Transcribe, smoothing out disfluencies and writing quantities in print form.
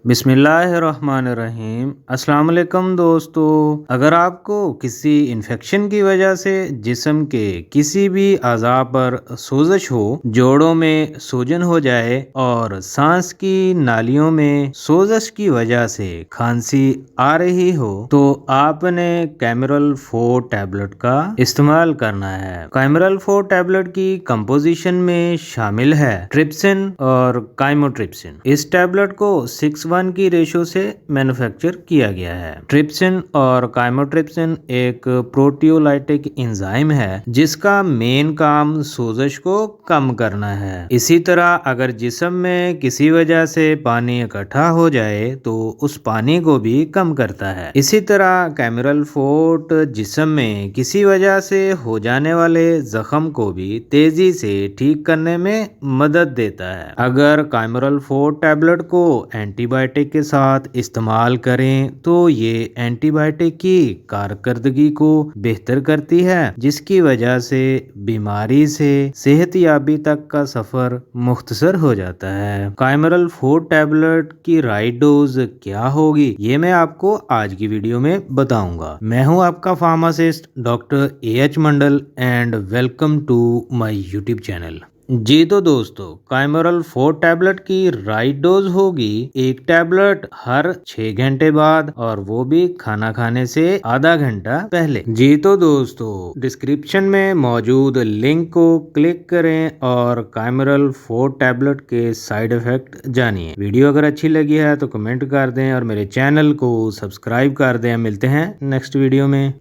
बिस्मिल्लाहिर्रहमानिर्रहीम। अस्सलाम वालेकुम दोस्तों। अगर आपको किसी इन्फेक्शन की वजह से जिस्म के किसी भी अज़ा पर सोजश हो, जोड़ों में सूजन हो जाए और सांस की नालियों में सोजश की वजह से खांसी आ रही हो, तो आपने कैमरल 4 टैबलेट का इस्तेमाल करना है। कैमरल 4 टैबलेट की कंपोजिशन में शामिल है ट्रिप्सिन और काइमोट्रिप्सिन। इस टैबलेट को 6:1 की रेशो से मैन्युफैक्चर किया गया है। ट्रिप्सिन और काइमोट्रिप्सिन एक प्रोटियोलाइटिक एंजाइम है जिसका मेन काम सोजश को कम करना है। इसी तरह अगर जिस्म में किसी वजह से पानी इकट्ठा हो जाए तो उस पानी को भी कम करता है। इसी तरह कैमरल 4 जिस्म में किसी वजह से हो जाने वाले जख्म को भी तेजी से ठीक करने में मदद देता है। अगर कैमरल 4 टैबलेट को एंटीबायोटिक के साथ इस्तेमाल करें तो ये एंटीबायोटिक की कारकर्दगी को बेहतर करती है, जिसकी वजह से बीमारी से सेहतयाबी तक का सफर मुख्तसर हो जाता है। कैमरल 4 टैबलेट की राइट डोज क्या होगी, ये मैं आपको आज की वीडियो में बताऊंगा। मैं हूं आपका pharmacist doctor AH Mandal and welcome to my YouTube channel. जी तो दोस्तों, कैमरल 4 टैबलेट की राइट डोज होगी 1 टैबलेट हर 6 घंटे बाद, और वो भी खाना खाने से आधा घंटा पहले। जी तो दोस्तों, डिस्क्रिप्शन में मौजूद लिंक को क्लिक करें और कैमरल 4 टैबलेट के साइड इफेक्ट जानिए। वीडियो अगर अच्छी लगी है तो कमेंट कर दें और मेरे चैनल को सब्सक्राइब कर दें। मिलते हैं नेक्स्ट वीडियो में।